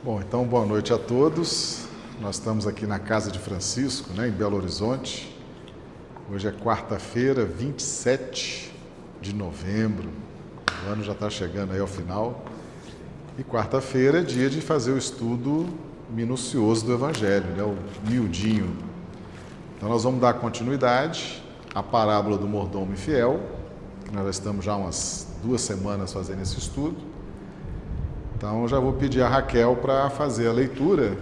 Bom, então boa noite a todos. Nós estamos aqui na Casa de Francisco, em Belo Horizonte. Hoje é quarta-feira, 27 de novembro. O ano já está chegando aí ao final. E quarta-feira é dia de fazer o estudo minucioso do Evangelho, o miudinho. Então nós vamos dar continuidade à parábola do mordomo infiel, que nós já estamos já umas 2 semanas fazendo esse estudo. Então já vou pedir a Raquel para fazer a leitura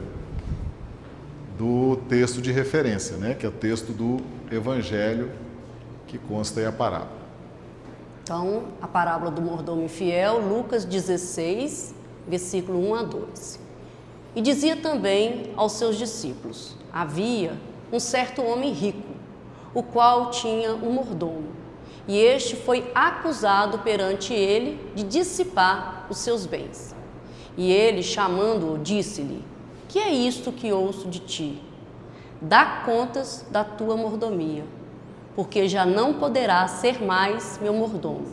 do texto de referência, que é o texto do Evangelho que consta aí a parábola. Então, a parábola do mordomo infiel, Lucas 16, versículo 1 a 12. E dizia também aos seus discípulos: havia um certo homem rico, o qual tinha um mordomo, e este foi acusado perante ele de dissipar os seus bens. E ele, chamando-o, disse-lhe: que é isto que ouço de ti? Dá contas da tua mordomia, porque já não poderá ser mais meu mordomo.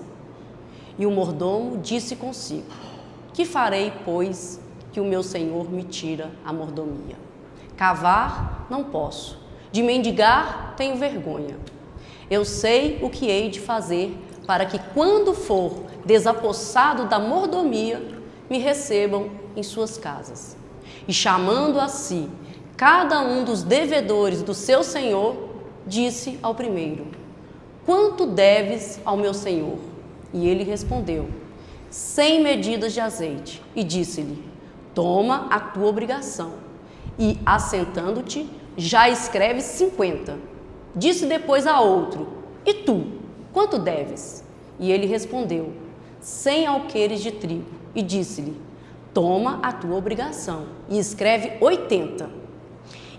E o mordomo disse consigo: que farei, pois, que o meu senhor me tira a mordomia? Cavar não posso, de mendigar tenho vergonha. Eu sei o que hei de fazer para que, quando for desapossado da mordomia, me recebam em suas casas. E chamando a si cada um dos devedores do seu senhor, disse ao primeiro: quanto deves ao meu senhor? E ele respondeu: 100 medidas de azeite. E disse-lhe: toma a tua obrigação. E, assentando-te, já escreve 50. Disse depois a outro: e tu, quanto deves? E ele respondeu: 100 alqueires de trigo. E disse-lhe: toma a tua obrigação e escreve 80.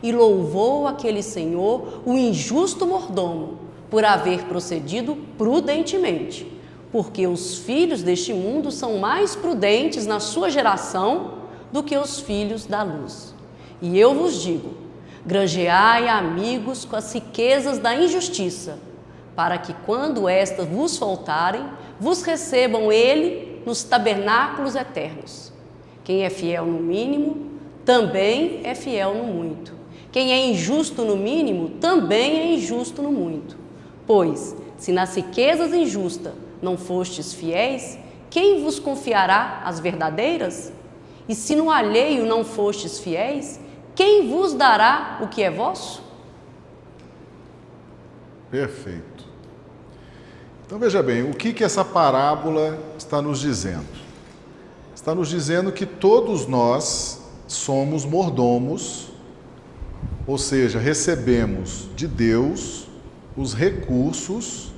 E louvou aquele senhor o injusto mordomo por haver procedido prudentemente, porque os filhos deste mundo são mais prudentes na sua geração do que os filhos da luz. E eu vos digo: granjeai amigos com as riquezas da injustiça, para que, quando estas vos faltarem, vos recebam ele nos tabernáculos eternos. Quem é fiel no mínimo, também é fiel no muito. Quem é injusto no mínimo, também é injusto no muito. Pois, se nas riquezas injustas não fostes fiéis, quem vos confiará as verdadeiras? E se no alheio não fostes fiéis, quem vos dará o que é vosso? Perfeito. Então veja bem, o que essa parábola está nos dizendo? Está nos dizendo que todos nós somos mordomos, ou seja, recebemos de Deus os recursos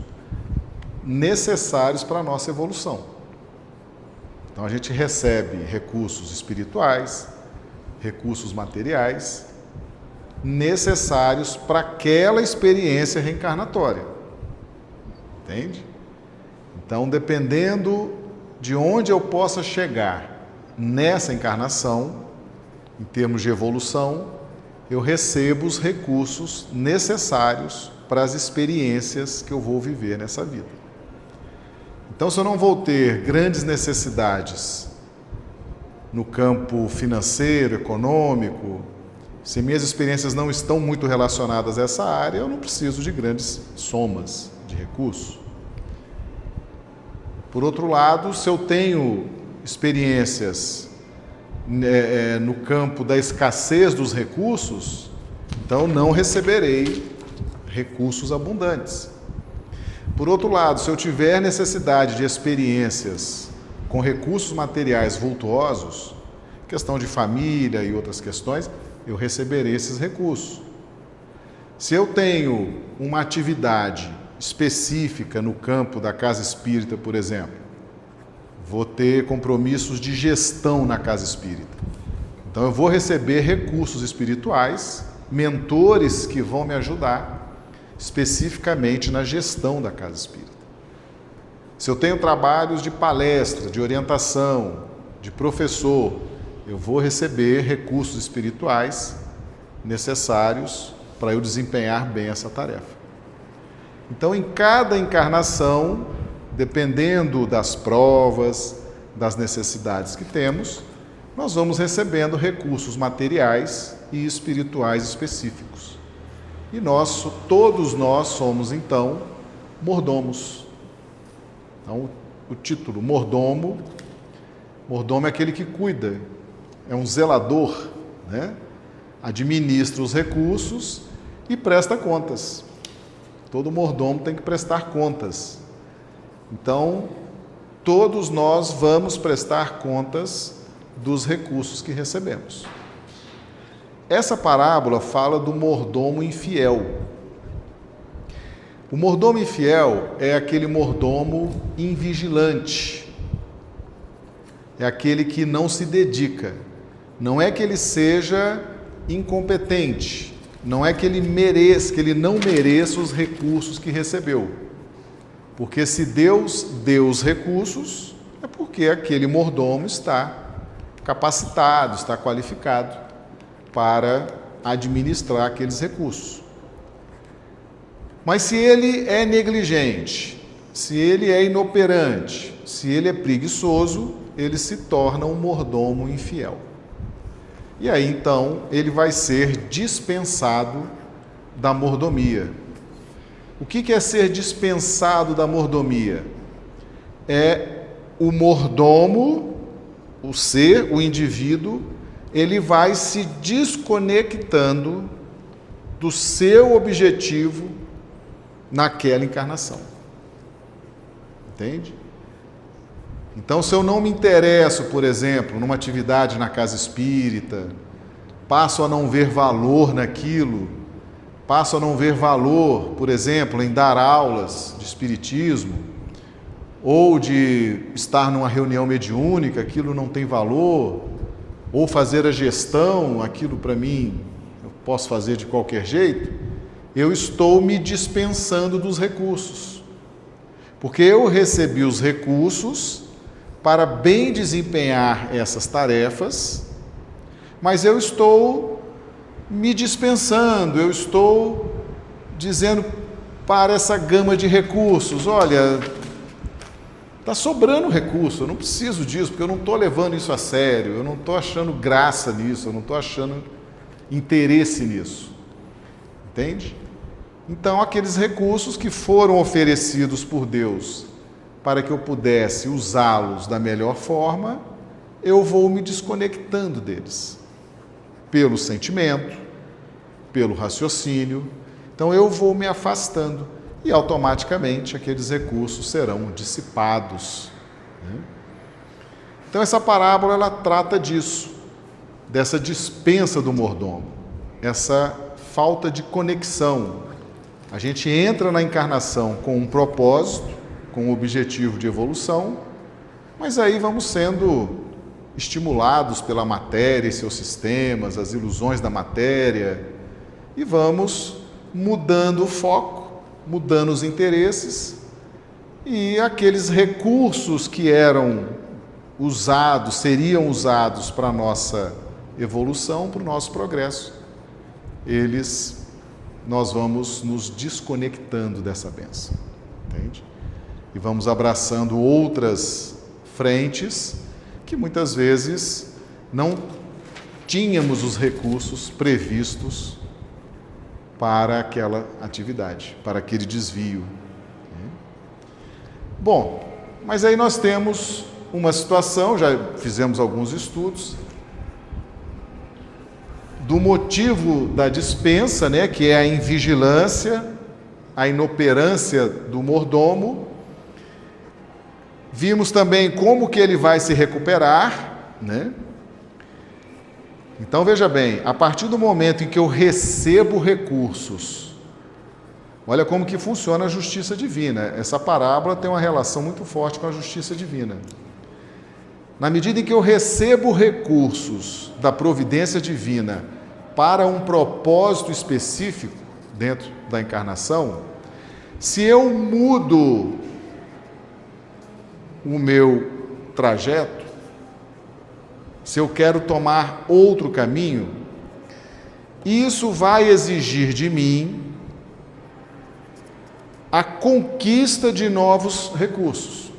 necessários para a nossa evolução. Então a gente recebe recursos espirituais, recursos materiais, necessários para aquela experiência reencarnatória. Entende? Então, dependendo de onde eu possa chegar nessa encarnação, em termos de evolução, eu recebo os recursos necessários para as experiências que eu vou viver nessa vida. Então, se eu não vou ter grandes necessidades no campo financeiro, econômico, se minhas experiências não estão muito relacionadas a essa área, eu não preciso de grandes somas de recursos. Por outro lado, se eu tenho experiências no campo da escassez dos recursos, então não receberei recursos abundantes. Por outro lado, se eu tiver necessidade de experiências com recursos materiais vultuosos, questão de família e outras questões, eu receberei esses recursos. Se eu tenho uma atividade específica no campo da casa espírita, por exemplo, vou ter compromissos de gestão na casa espírita. Então eu vou receber recursos espirituais, mentores que vão me ajudar especificamente na gestão da casa espírita. Se eu tenho trabalhos de palestra, de orientação, de professor, eu vou receber recursos espirituais necessários para eu desempenhar bem essa tarefa. Então, em cada encarnação, dependendo das provas, das necessidades que temos, nós vamos recebendo recursos materiais e espirituais específicos. E todos nós somos, então, mordomos. Então, o título mordomo é aquele que cuida, é um zelador, né? Administra os recursos e presta contas. Todo mordomo tem que prestar contas. Então, todos nós vamos prestar contas dos recursos que recebemos. Essa parábola fala do mordomo infiel. O mordomo infiel é aquele mordomo invigilante. É aquele que não se dedica. Não é que ele seja incompetente, não é que ele não mereça os recursos que recebeu. Porque se Deus deu os recursos, é porque aquele mordomo está capacitado, está qualificado para administrar aqueles recursos. Mas se ele é negligente, se ele é inoperante, se ele é preguiçoso, ele se torna um mordomo infiel. E aí, então, ele vai ser dispensado da mordomia. O que é ser dispensado da mordomia? É o mordomo, o indivíduo, ele vai se desconectando do seu objetivo naquela encarnação. Entende? Então, se eu não me interesso, por exemplo, numa atividade na casa espírita, passo a não ver valor naquilo, passo a não ver valor, por exemplo, em dar aulas de espiritismo, ou de estar numa reunião mediúnica, aquilo não tem valor, ou fazer a gestão, aquilo para mim eu posso fazer de qualquer jeito, eu estou me dispensando dos recursos. Porque eu recebi os recursos para bem desempenhar essas tarefas, mas eu estou me dispensando, eu estou dizendo para essa gama de recursos, olha, está sobrando recurso, eu não preciso disso, porque eu não estou levando isso a sério, eu não estou achando graça nisso, eu não estou achando interesse nisso. Entende? Então, aqueles recursos que foram oferecidos por Deus para que eu pudesse usá-los da melhor forma, eu vou me desconectando deles. Pelo sentimento, pelo raciocínio. Então, eu vou me afastando e automaticamente aqueles recursos serão dissipados. Então, essa parábola ela trata disso, dessa dispensa do mordomo, essa falta de conexão. A gente entra na encarnação com um propósito, com um objetivo de evolução, mas aí vamos sendo estimulados pela matéria e seus sistemas, as ilusões da matéria, e vamos mudando o foco, mudando os interesses, e aqueles recursos que eram usados, seriam usados para a nossa evolução, para o nosso progresso, nós vamos nos desconectando dessa bênção, entende? E vamos abraçando outras frentes que muitas vezes não tínhamos os recursos previstos para aquela atividade, para aquele desvio. Bom, mas aí nós temos uma situação, já fizemos alguns estudos, do motivo da dispensa, né, que é a invigilância, a inoperância do mordomo. Vimos também como que ele vai se recuperar, né? Então, veja bem, a partir do momento em que eu recebo recursos, olha como que funciona a justiça divina. Essa parábola tem uma relação muito forte com a justiça divina. Na medida em que eu recebo recursos da providência divina para um propósito específico dentro da encarnação, se eu mudo o meu trajeto, se eu quero tomar outro caminho, isso vai exigir de mim a conquista de novos recursos.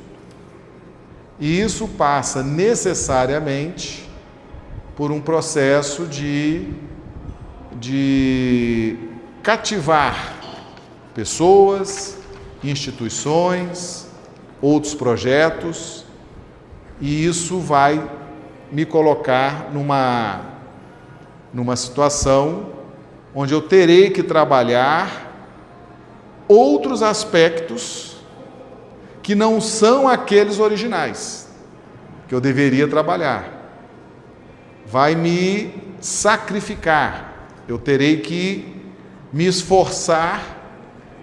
E isso passa necessariamente por um processo de cativar pessoas, instituições, outros projetos, e isso vai me colocar numa situação onde eu terei que trabalhar outros aspectos que não são aqueles originais que eu deveria trabalhar. Vai me sacrificar. Eu terei que me esforçar,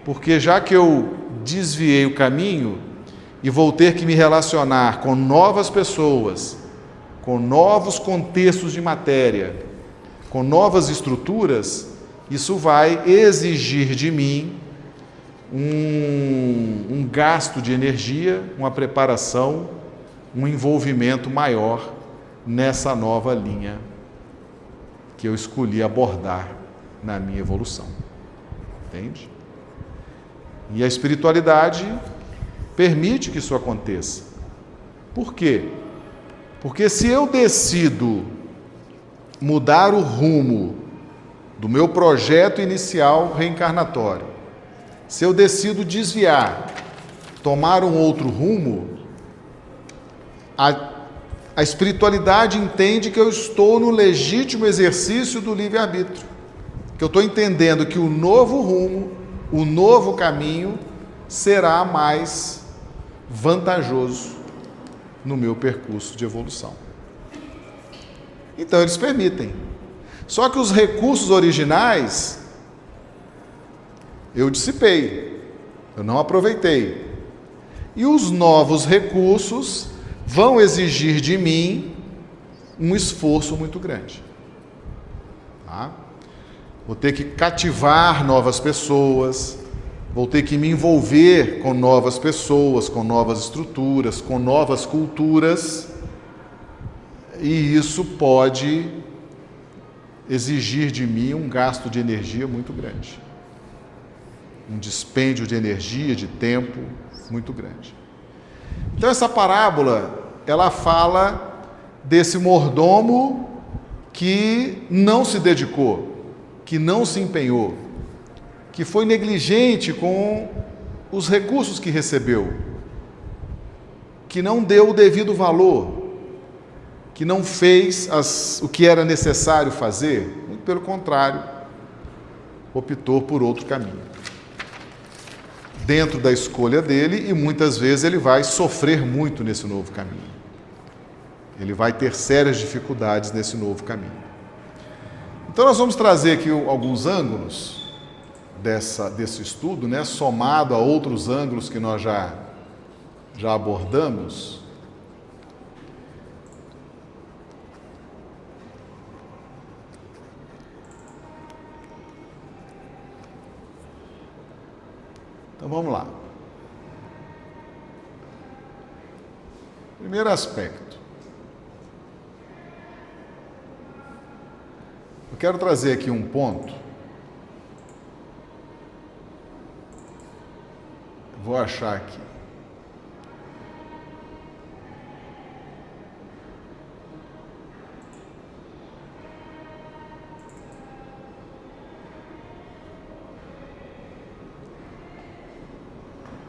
porque já que eu desviei o caminho e vou ter que me relacionar com novas pessoas, com novos contextos de matéria, com novas estruturas, isso vai exigir de mim um gasto de energia, uma preparação, um envolvimento maior nessa nova linha que eu escolhi abordar na minha evolução. Entende? E a espiritualidade permite que isso aconteça. Por quê? Porque se eu decido mudar o rumo do meu projeto inicial reencarnatório, se eu decido desviar, tomar um outro rumo, a espiritualidade entende que eu estou no legítimo exercício do livre-arbítrio, que eu estou entendendo que o novo rumo, o novo caminho, será mais vantajoso no meu percurso de evolução. Então eles permitem. Só que os recursos originais eu dissipei, eu não aproveitei. E os novos recursos vão exigir de mim um esforço muito grande. Tá? Vou ter que cativar novas pessoas, vou ter que me envolver com novas pessoas, com novas estruturas, com novas culturas, e isso pode exigir de mim um gasto de energia muito grande. Um dispêndio de energia, de tempo muito grande. Então essa parábola, ela fala desse mordomo que não se dedicou, que não se empenhou, que foi negligente com os recursos que recebeu, que não deu o devido valor, que não fez o que era necessário fazer, muito pelo contrário, optou por outro caminho. Dentro da escolha dele, e muitas vezes ele vai sofrer muito nesse novo caminho. Ele vai ter sérias dificuldades nesse novo caminho. Então nós vamos trazer aqui alguns ângulos desse estudo, né, somado a outros ângulos que nós já abordamos. Então vamos lá. Primeiro aspecto. Eu quero trazer aqui um ponto. Vou achar aqui.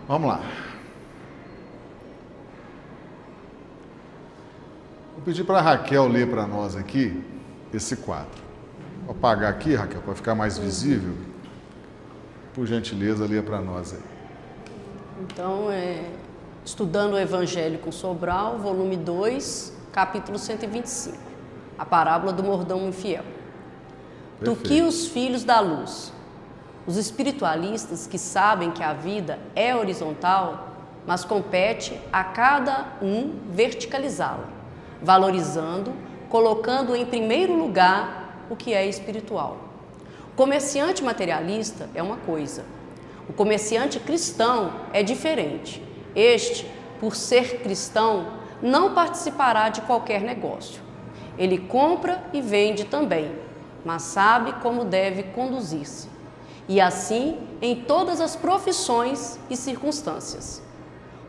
Vamos lá. Vou pedir para a Raquel ler para nós aqui esse quadro. Vou apagar aqui, Raquel, para ficar mais visível. Por gentileza, leia para nós aí. Então, estudando o Evangelho com Sobral, volume 2, capítulo 125. A parábola do mordomo infiel. Do que os filhos da luz. Os espiritualistas que sabem que a vida é horizontal, mas compete a cada um verticalizá-la, valorizando, colocando em primeiro lugar o que é espiritual. O comerciante materialista é uma coisa. O comerciante cristão é diferente. Este, por ser cristão, não participará de qualquer negócio. Ele compra e vende também, mas sabe como deve conduzir-se. E assim em todas as profissões e circunstâncias.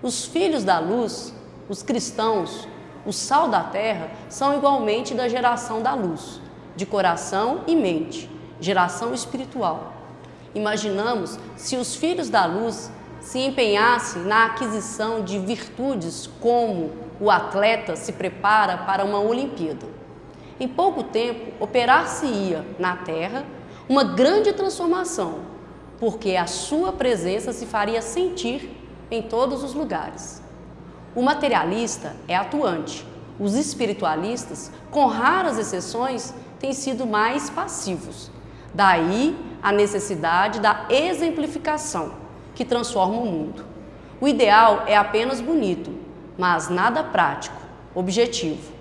Os filhos da luz, os cristãos, o sal da terra, são igualmente da geração da luz, de coração e mente, geração espiritual. Imaginamos se os filhos da luz se empenhassem na aquisição de virtudes como o atleta se prepara para uma Olimpíada. Em pouco tempo, operar-se-ia na terra uma grande transformação, porque a sua presença se faria sentir em todos os lugares. O materialista é atuante, os espiritualistas, com raras exceções, têm sido mais passivos. Daí a necessidade da exemplificação, que transforma o mundo. O ideal é apenas bonito, mas nada prático, objetivo.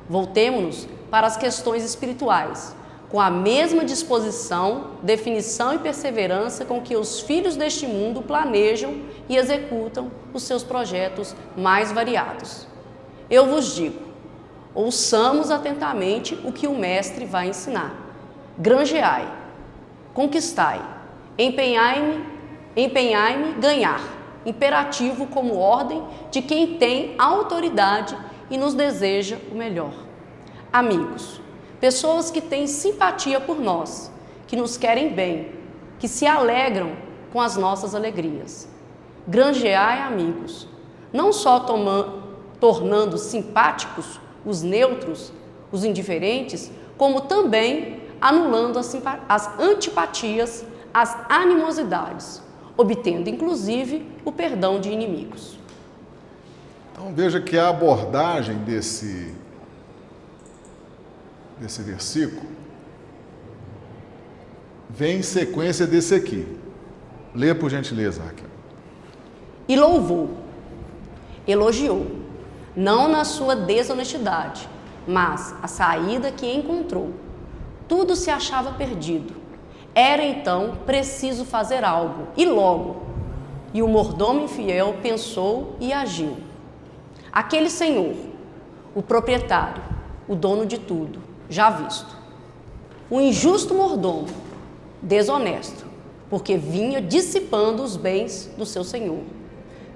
Voltemo-nos para as questões espirituais, com a mesma disposição, definição e perseverança com que os filhos deste mundo planejam e executam os seus projetos mais variados. Eu vos digo, ouçamos atentamente o que o Mestre vai ensinar. Granjeai, conquistai, empenhai-me ganhar, imperativo como ordem de quem tem autoridade e nos deseja o melhor. Amigos, pessoas que têm simpatia por nós, que nos querem bem, que se alegram com as nossas alegrias. Granjeai amigos, não só tornando simpáticos os neutros, os indiferentes, como também anulando as antipatias, as animosidades, obtendo inclusive o perdão de inimigos. Então veja que a abordagem desse versículo vem em sequência desse aqui. Lê por gentileza, Raquel. E louvou, elogiou, não na sua desonestidade, mas a saída que encontrou. Tudo se achava perdido. Era então preciso fazer algo, e logo. E o mordomo infiel pensou e agiu. Aquele senhor, o proprietário, o dono de tudo, já visto. O injusto mordomo, desonesto, porque vinha dissipando os bens do seu senhor.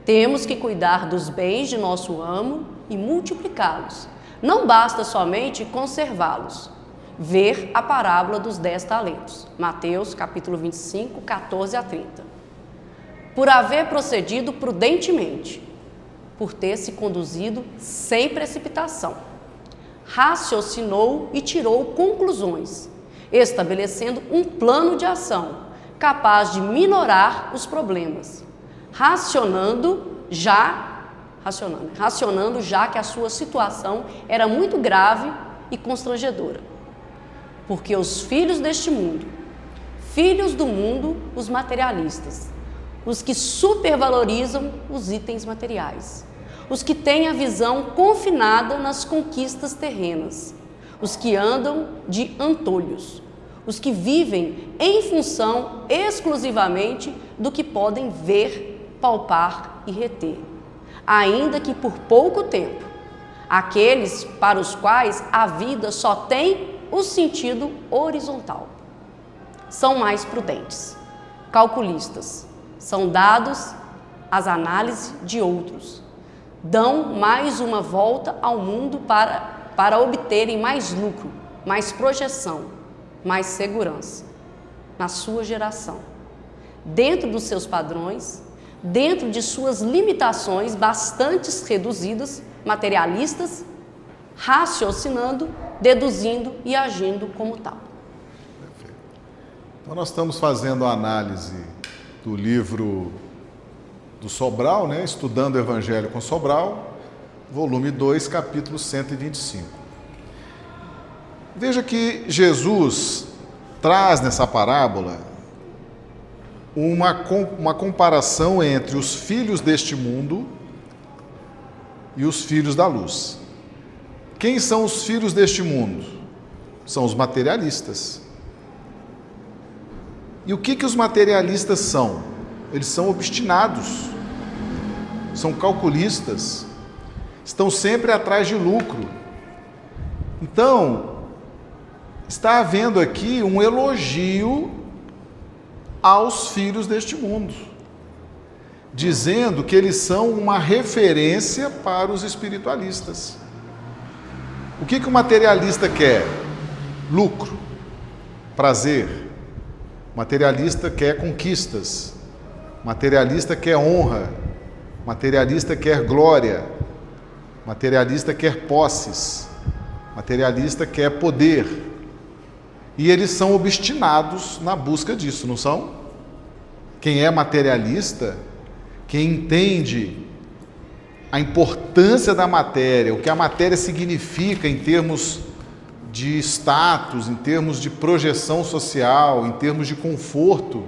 Temos que cuidar dos bens de nosso amo e multiplicá-los. Não basta somente conservá-los. Ver a parábola dos 10 talentos. Mateus, capítulo 25, 14 a 30. Por haver procedido prudentemente, por ter se conduzido sem precipitação, raciocinou e tirou conclusões, estabelecendo um plano de ação capaz de minorar os problemas, racionando já que a sua situação era muito grave e constrangedora. Porque os filhos deste mundo, filhos do mundo, os materialistas, os que supervalorizam os itens materiais, os que têm a visão confinada nas conquistas terrenas, os que andam de antolhos, os que vivem em função exclusivamente do que podem ver, palpar e reter, ainda que por pouco tempo, aqueles para os quais a vida só tem o sentido horizontal. São mais prudentes, calculistas, são dados às análises de outros, dão mais uma volta ao mundo para obterem mais lucro, mais projeção, mais segurança na sua geração, dentro dos seus padrões, dentro de suas limitações bastante reduzidas, materialistas, raciocinando, deduzindo e agindo como tal. Perfeito. Então nós estamos fazendo a análise do livro do Sobral, né? Estudando o Evangelho com Sobral, volume 2, capítulo 125. Veja que Jesus traz nessa parábola uma comparação entre os filhos deste mundo e os filhos da luz. Quem são os filhos deste mundo? São os materialistas. E o que os materialistas são? Eles são obstinados, são calculistas, estão sempre atrás de lucro. Então, está havendo aqui um elogio aos filhos deste mundo, dizendo que eles são uma referência para os espiritualistas. O que o materialista quer? Lucro, prazer. O materialista quer conquistas. O materialista quer honra. O materialista quer glória. O materialista quer posses. O materialista quer poder. E eles são obstinados na busca disso, não são? Quem é materialista, quem entende a importância da matéria, o que a matéria significa em termos de status, em termos de projeção social, em termos de conforto,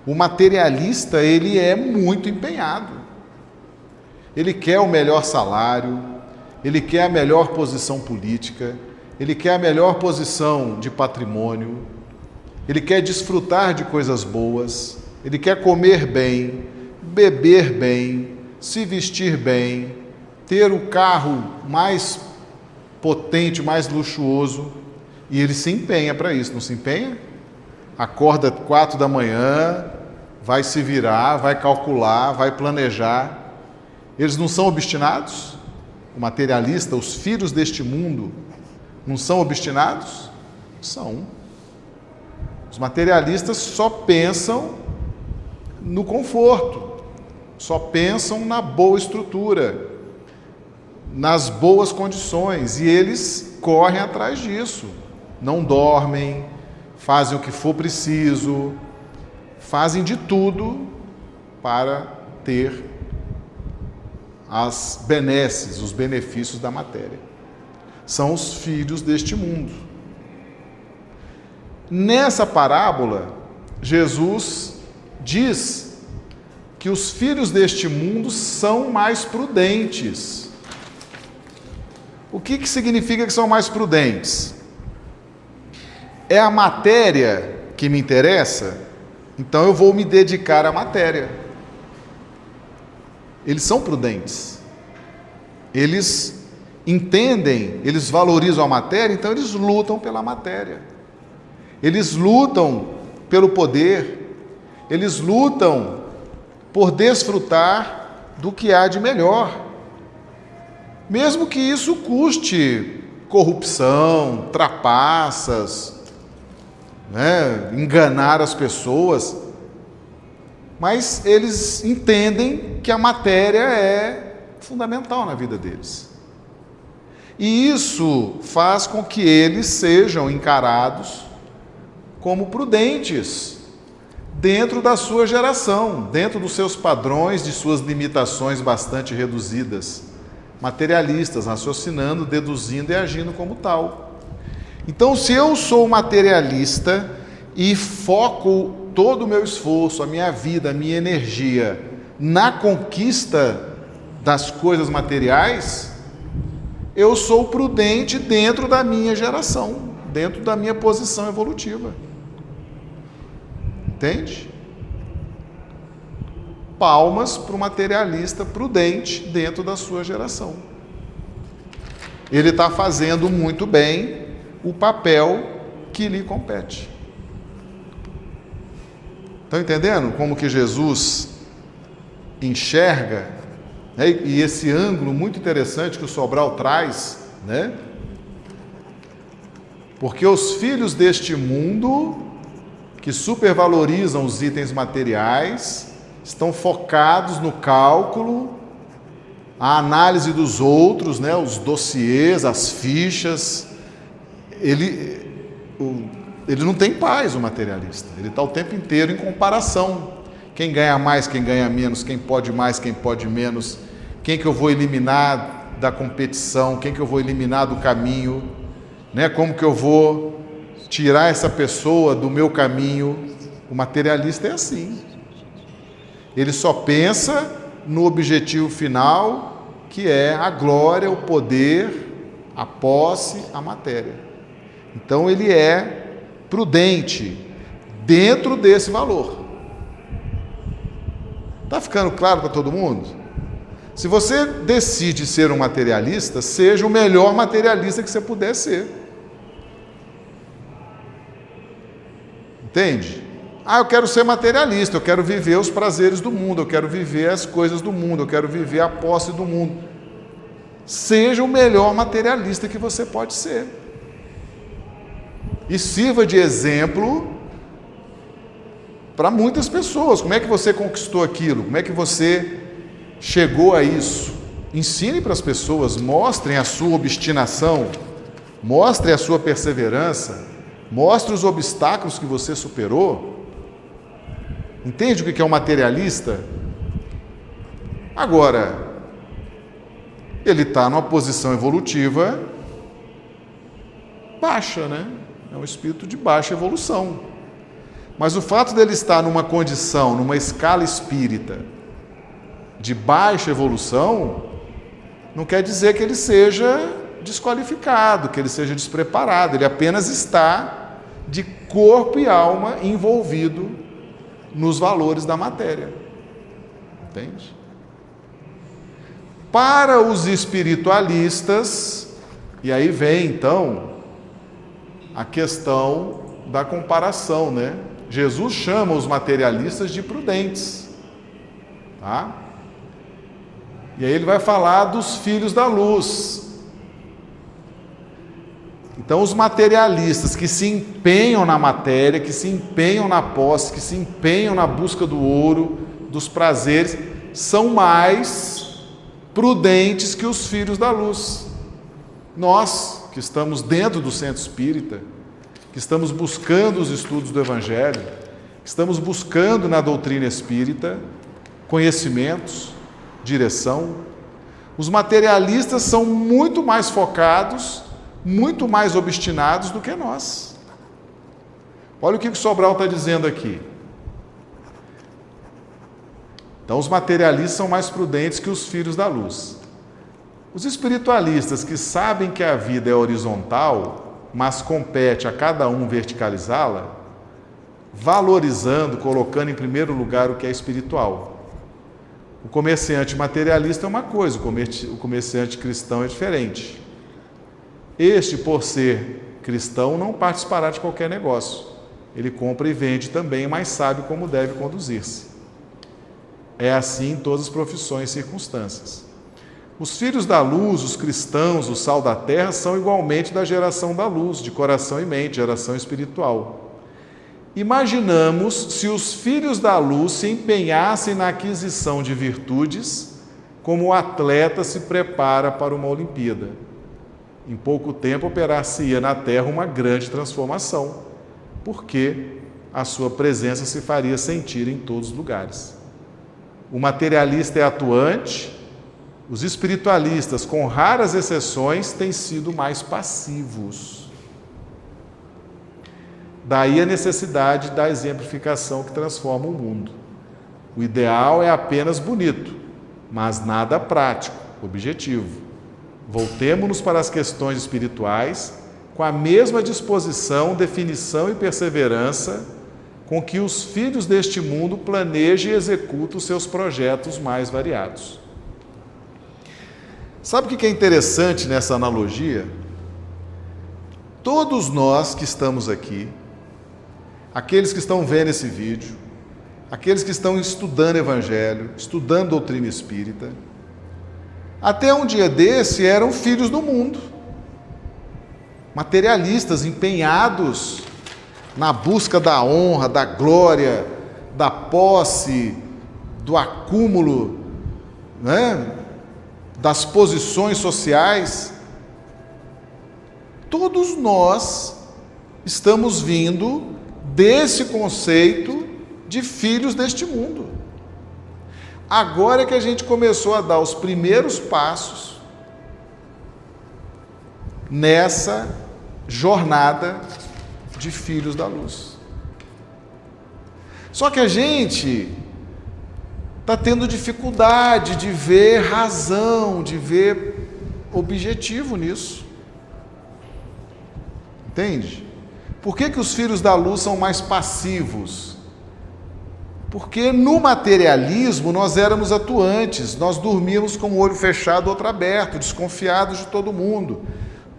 o materialista, ele é muito empenhado. Ele quer o melhor salário, ele quer a melhor posição política, ele quer a melhor posição de patrimônio, ele quer desfrutar de coisas boas, ele quer comer bem, beber bem, se vestir bem, ter o carro mais potente, mais luxuoso, e ele se empenha para isso, não se empenha? Acorda 4 da manhã, vai se virar, vai calcular, vai planejar. Eles não são obstinados? O materialista, os filhos deste mundo, não são obstinados? São. Os materialistas só pensam no conforto, só pensam na boa estrutura, nas boas condições, e eles correm atrás disso. Não dormem, fazem o que for preciso, fazem de tudo para ter as benesses, os benefícios da matéria. São os filhos deste mundo. Nessa parábola, Jesus diz que os filhos deste mundo são mais prudentes. O que significa que são mais prudentes? É a matéria que me interessa? Então eu vou me dedicar à matéria. Eles são prudentes. Eles entendem, eles valorizam a matéria, então eles lutam pela matéria. Eles lutam pelo poder. Eles lutam por desfrutar do que há de melhor. Mesmo que isso custe corrupção, trapaças, enganar as pessoas, mas eles entendem que a matéria é fundamental na vida deles. E isso faz com que eles sejam encarados como prudentes dentro da sua geração, dentro dos seus padrões, de suas limitações bastante reduzidas, materialistas, raciocinando, deduzindo e agindo como tal. Então, se eu sou materialista e foco todo o meu esforço, a minha vida, a minha energia na conquista das coisas materiais, eu sou prudente dentro da minha geração, dentro da minha posição evolutiva. Entende? Palmas para o materialista prudente dentro da sua geração. Ele está fazendo muito bem o papel que lhe compete. Estão entendendo como que Jesus enxerga, né? E esse ângulo muito interessante que o Sobral traz, né? Porque os filhos deste mundo, que supervalorizam os itens materiais, estão focados no cálculo, a análise dos outros, né? Os dossiês, as fichas. Ele não tem paz, o materialista. Ele está o tempo inteiro em comparação. Quem ganha mais, quem ganha menos, quem pode mais, quem pode menos, quem que eu vou eliminar da competição, quem que eu vou eliminar do caminho, né? Como que eu vou tirar essa pessoa do meu caminho. O materialista é assim. Ele só pensa no objetivo final, que é a glória, o poder, a posse, a matéria. Então ele é prudente dentro desse valor. Está ficando claro para todo mundo? Se você decide ser um materialista, seja o melhor materialista que você puder ser. Entende? Eu quero ser materialista, eu quero viver os prazeres do mundo, eu quero viver as coisas do mundo, eu quero viver a posse do mundo. seja o melhor materialista que você pode ser. E sirva de exemplo para muitas pessoas. Como é que você conquistou aquilo? Como é que você chegou a isso? Ensine para as pessoas, mostrem a sua obstinação, mostre a sua perseverança, mostre os obstáculos que você superou. Entende o que é um materialista? Agora, ele está numa posição evolutiva baixa, né? É um espírito de baixa evolução. Mas o fato dele estar numa condição, numa escala espírita de baixa evolução, não quer dizer que ele seja desqualificado, que ele seja despreparado. Ele apenas está de corpo e alma envolvido nos valores da matéria. Entende? Para os espiritualistas, e aí vem então a questão da comparação, né? Jesus chama os materialistas de prudentes, tá? E aí ele vai falar dos filhos da luz. Então os materialistas que se empenham na matéria, que se empenham na posse, que se empenham na busca do ouro, dos prazeres, são mais prudentes que os filhos da luz. Nós, que estamos dentro do centro espírita, que estamos buscando os estudos do Evangelho, que estamos buscando na doutrina espírita conhecimentos, direção, os materialistas são muito mais focados, muito mais obstinados do que nós. Olha o que o Sobral está dizendo aqui. Então, os materialistas são mais prudentes que os filhos da luz. Os espiritualistas que sabem que a vida é horizontal, mas compete a cada um verticalizá-la, valorizando, colocando em primeiro lugar o que é espiritual. O comerciante materialista é uma coisa, o comerciante cristão é diferente. Este, por ser cristão, não participará de qualquer negócio. Ele compra e vende também, mas sabe como deve conduzir-se. É assim em todas as profissões e circunstâncias. Os filhos da luz, os cristãos, o sal da terra, são igualmente da geração da luz, de coração e mente, geração espiritual. Imaginamos se os filhos da luz se empenhassem na aquisição de virtudes, como o atleta se prepara para uma Olimpíada. Em pouco tempo operar-se-ia na terra uma grande transformação, porque a sua presença se faria sentir em todos os lugares. O materialista é atuante, os espiritualistas, com raras exceções, têm sido mais passivos. Daí a necessidade da exemplificação que transforma o mundo. O ideal é apenas bonito, mas nada prático, objetivo. Voltemo-nos para as questões espirituais com a mesma disposição, definição e perseverança com que os filhos deste mundo planejam e executam os seus projetos mais variados. Sabe o que é interessante nessa analogia? Todos nós que estamos aqui, aqueles que estão vendo esse vídeo, aqueles que estão estudando Evangelho, estudando doutrina espírita, até um dia desse eram filhos do mundo, materialistas, empenhados na busca da honra, da glória, da posse, do acúmulo, né? Das posições sociais. Todos nós estamos vindo desse conceito de filhos deste mundo. Agora é que a gente começou a dar os primeiros passos nessa jornada de filhos da luz. Só que a gente está tendo dificuldade de ver razão, de ver objetivo nisso. Entende? Por que os filhos da luz são mais passivos? Porque no materialismo nós éramos atuantes, nós dormíamos com o olho fechado, outro aberto, desconfiados de todo mundo.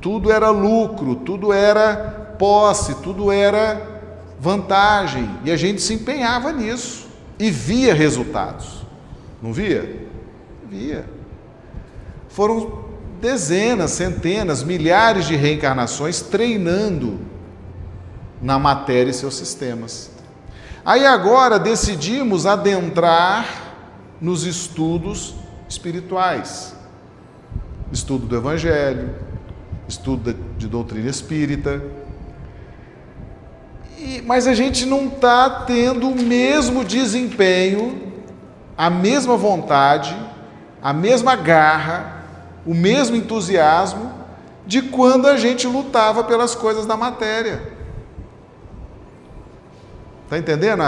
Tudo era lucro, tudo era posse, tudo era vantagem. E a gente se empenhava nisso e via resultados. Não via? Via. Foram dezenas, centenas, milhares de reencarnações treinando na matéria e seus sistemas. Aí agora decidimos adentrar nos estudos espirituais. Estudo do Evangelho, estudo de doutrina espírita. Mas a gente não está tendo o mesmo desempenho, a mesma vontade, a mesma garra, o mesmo entusiasmo de quando a gente lutava pelas coisas da matéria. Está entendendo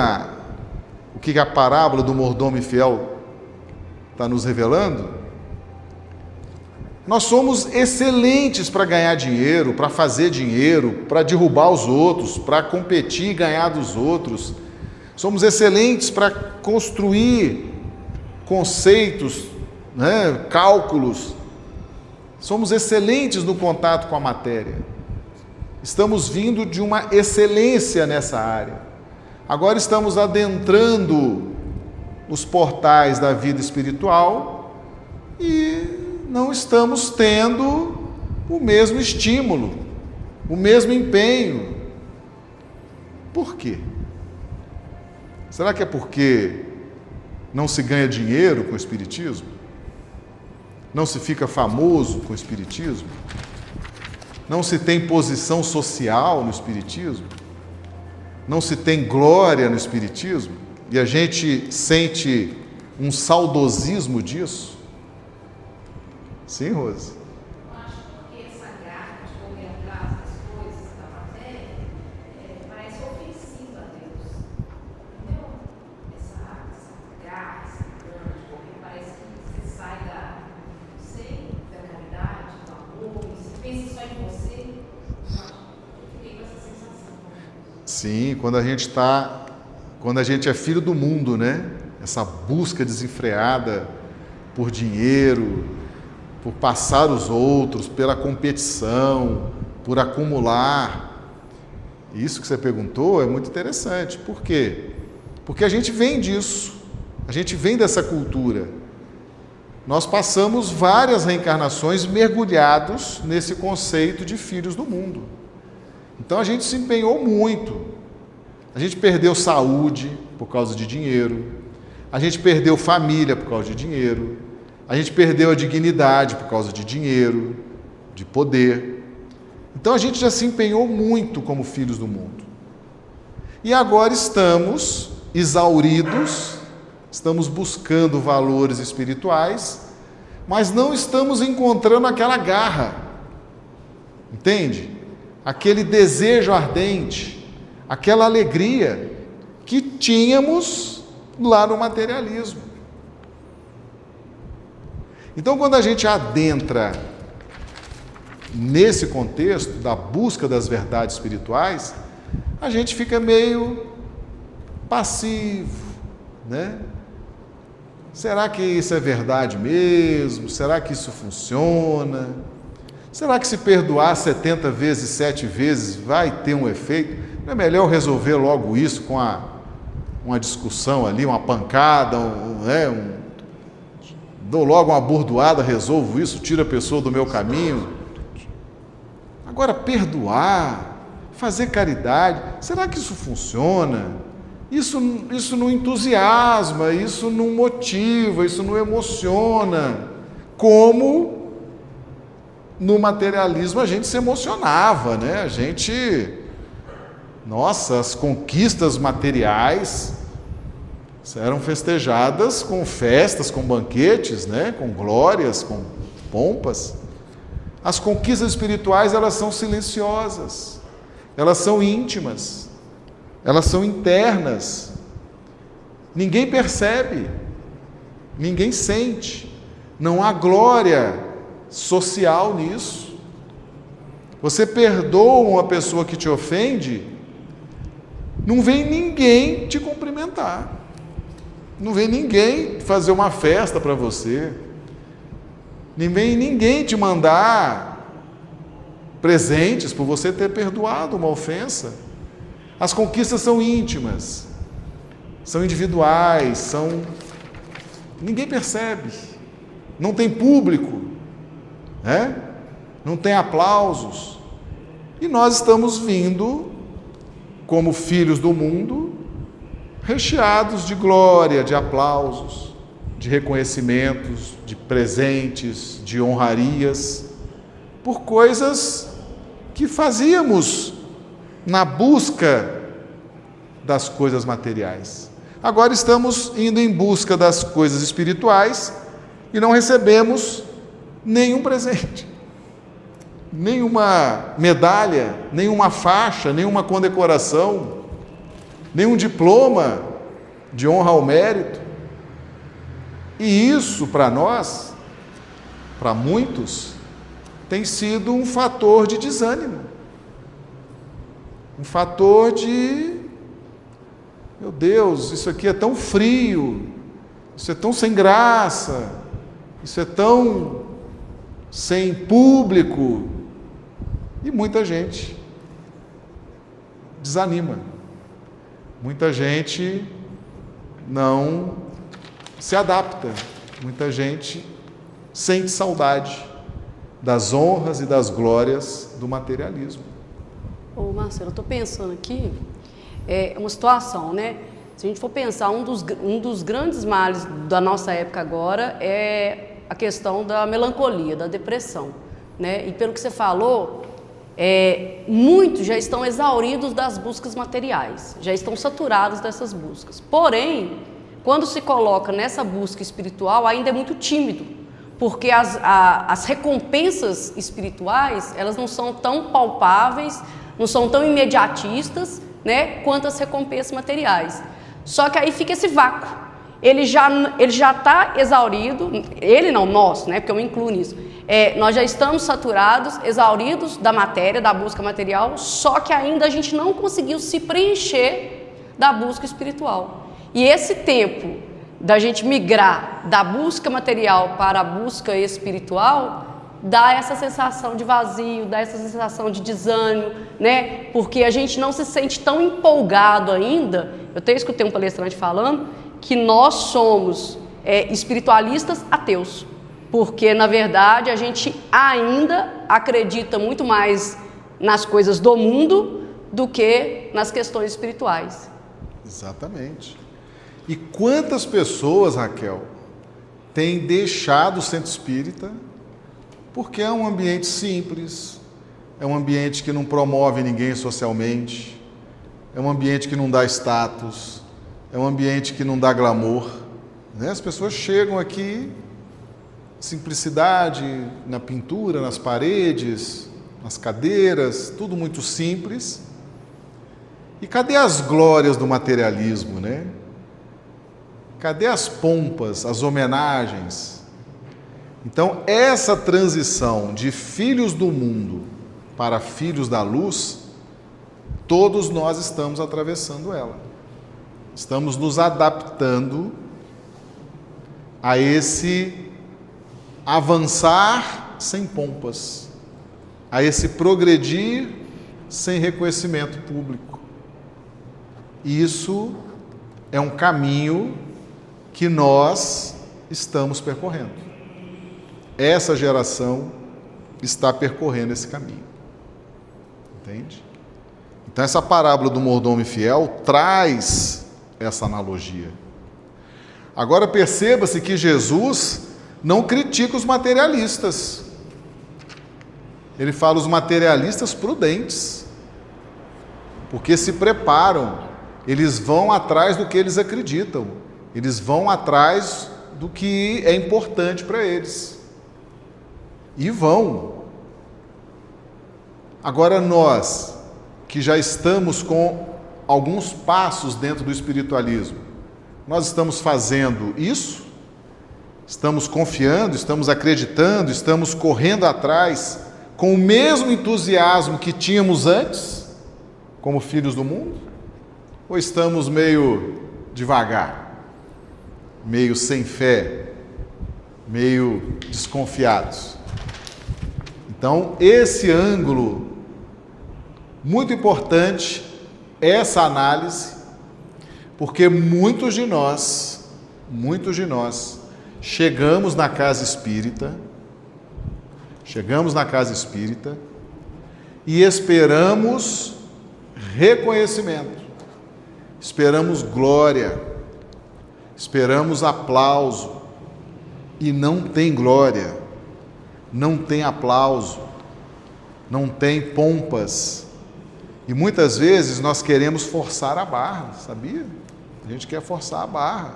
o que a parábola do mordomo infiel está nos revelando? Nós somos excelentes para ganhar dinheiro, para fazer dinheiro, para derrubar os outros, para competir e ganhar dos outros. Somos excelentes para construir conceitos, né, cálculos. Somos excelentes no contato com a matéria. Estamos vindo de uma excelência nessa área. Agora estamos adentrando os portais da vida espiritual e não estamos tendo o mesmo estímulo, o mesmo empenho. Por quê? Será que é porque não se ganha dinheiro com o espiritismo? Não se fica famoso com o espiritismo? Não se tem posição social no espiritismo? Não se tem glória no espiritismo? E a gente sente um saudosismo disso? Sim, Rose? Eu acho que essa garra de correr atrás das coisas da matéria parece ofensiva a Deus. Entendeu? Essa garra, essa gana de correr, parece que você sai da caridade, do amor, e você pensa só em você. Eu fiquei com essa sensação. Sim, quando a gente é filho do mundo, né? Essa busca desenfreada por dinheiro, por passar os outros, pela competição, por acumular. Isso que você perguntou é muito interessante. Por quê? Porque a gente vem disso, a gente vem dessa cultura. Nós passamos várias reencarnações mergulhados nesse conceito de filhos do mundo. Então a gente se empenhou muito. A gente perdeu saúde por causa de dinheiro, a gente perdeu família por causa de dinheiro, a gente perdeu a dignidade por causa de dinheiro, de poder. Então a gente já se empenhou muito como filhos do mundo. E agora estamos exauridos, estamos buscando valores espirituais, mas não estamos encontrando aquela garra. Entende? Aquele desejo ardente, aquela alegria que tínhamos lá no materialismo. Então, quando a gente adentra nesse contexto da busca das verdades espirituais, a gente fica meio passivo, né? Será que isso é verdade mesmo? Será que isso funciona? Será que se perdoar 70 vezes, 7 vezes vai ter um efeito? Não é melhor resolver logo isso com uma discussão ali, uma pancada, dou logo uma bordoada, resolvo isso, tiro a pessoa do meu caminho? Agora, perdoar, fazer caridade, será que isso funciona? Isso não entusiasma, isso não motiva, isso não emociona, como no materialismo a gente se emocionava, né? Nossa, as conquistas materiais eram festejadas com festas, com banquetes, né? Com glórias, com pompas. As conquistas espirituais, elas são silenciosas, elas são íntimas, elas são internas. Ninguém percebe, ninguém sente, não há glória social nisso. Você perdoa uma pessoa que te ofende, não vem ninguém te cumprimentar, não vem ninguém fazer uma festa para você, não vem ninguém te mandar presentes por você ter perdoado uma ofensa. As conquistas são íntimas, são individuais, ninguém percebe, não tem público, né? Não tem aplausos. E nós estamos vindo, como filhos do mundo, recheados de glória, de aplausos, de reconhecimentos, de presentes, de honrarias, por coisas que fazíamos na busca das coisas materiais. Agora estamos indo em busca das coisas espirituais e não recebemos nenhum presente, nenhuma medalha, nenhuma faixa, nenhuma condecoração, nenhum diploma de honra ao mérito. E isso, para nós, para muitos, tem sido um fator de desânimo, um fator de, meu Deus, isso aqui é tão frio, isso é tão sem graça, isso é tão sem público, e muita gente desanima, muita gente não se adapta, muita gente sente saudade das honras e das glórias do materialismo. Ô Marcelo, eu estou pensando aqui, é uma situação, né? Se a gente for pensar, um dos grandes males da nossa época agora é a questão da melancolia, da depressão, né? E pelo que você falou, muitos já estão exauridos das buscas materiais, já estão saturados dessas buscas. Porém, quando se coloca nessa busca espiritual, ainda é muito tímido, porque as recompensas espirituais, elas não são tão palpáveis, não são tão imediatistas, né, quanto as recompensas materiais. Só que aí fica esse vácuo. Ele já está exaurido, ele não, nós, né, porque eu me incluo nisso. Nós já estamos saturados, exauridos da matéria, da busca material, só que ainda a gente não conseguiu se preencher da busca espiritual. E esse tempo da gente migrar da busca material para a busca espiritual dá essa sensação de vazio, dá essa sensação de desânimo, né? Porque a gente não se sente tão empolgado ainda. Eu até escutei um palestrante falando que nós somos espiritualistas ateus, porque na verdade a gente ainda acredita muito mais nas coisas do mundo do que nas questões espirituais. Exatamente. E quantas pessoas, Raquel, têm deixado o centro espírita porque é um ambiente simples, é um ambiente que não promove ninguém socialmente, é um ambiente que não dá status, é um ambiente que não dá glamour, né? As pessoas chegam aqui, simplicidade na pintura, nas paredes, nas cadeiras, tudo muito simples. E cadê as glórias do materialismo, né? Cadê as pompas, as homenagens? Então, essa transição de filhos do mundo para filhos da luz, todos nós estamos atravessando ela. Estamos nos adaptando a esse avançar sem pompas, a esse progredir sem reconhecimento público. Isso é um caminho que nós estamos percorrendo. Essa geração está percorrendo esse caminho. Entende? Então, essa parábola do mordomo infiel traz essa analogia. Agora, perceba-se que Jesus não critica os materialistas. Ele fala os materialistas prudentes, porque se preparam, eles vão atrás do que eles acreditam, eles vão atrás do que é importante para eles. E vão. Agora nós, que já estamos com alguns passos dentro do espiritualismo, nós estamos fazendo isso? Estamos confiando, estamos acreditando, estamos correndo atrás com o mesmo entusiasmo que tínhamos antes, como filhos do mundo? Ou estamos meio devagar, meio sem fé, meio desconfiados? Então, esse ângulo, muito importante, essa análise, porque muitos de nós, chegamos na casa espírita, chegamos na casa espírita e esperamos reconhecimento, esperamos glória, esperamos aplauso, e não tem glória, não tem aplauso, não tem pompas. E muitas vezes nós queremos forçar a barra, sabia? A gente quer forçar a barra.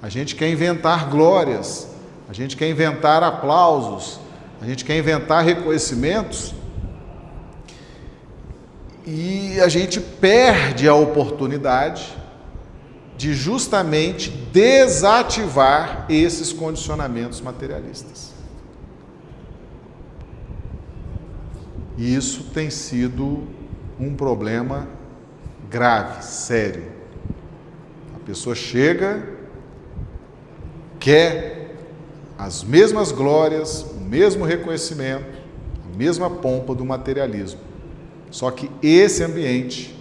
A gente quer inventar glórias, a gente quer inventar aplausos, a gente quer inventar reconhecimentos. E a gente perde a oportunidade de justamente desativar esses condicionamentos materialistas. E isso tem sido um problema grave, sério. A pessoa chega, quer as mesmas glórias, o mesmo reconhecimento, a mesma pompa do materialismo. Só que esse ambiente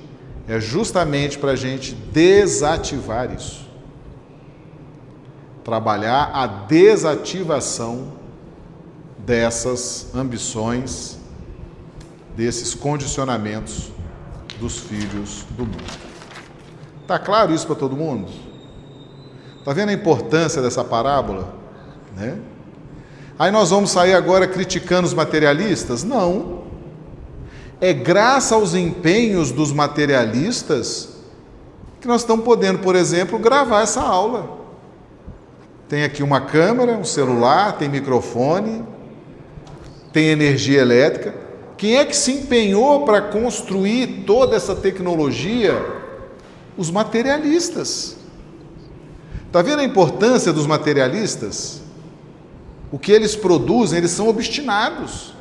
é justamente para a gente desativar isso. Trabalhar a desativação dessas ambições, desses condicionamentos dos filhos do mundo. Está claro isso para todo mundo? Está vendo a importância dessa parábola? Né? Aí nós vamos sair agora criticando os materialistas? Não. É graças aos empenhos dos materialistas que nós estamos podendo, por exemplo, gravar essa aula. Tem aqui uma câmera, um celular, tem microfone, tem energia elétrica. Quem é que se empenhou para construir toda essa tecnologia? Os materialistas. Está vendo a importância dos materialistas? O que eles produzem, eles são obstinados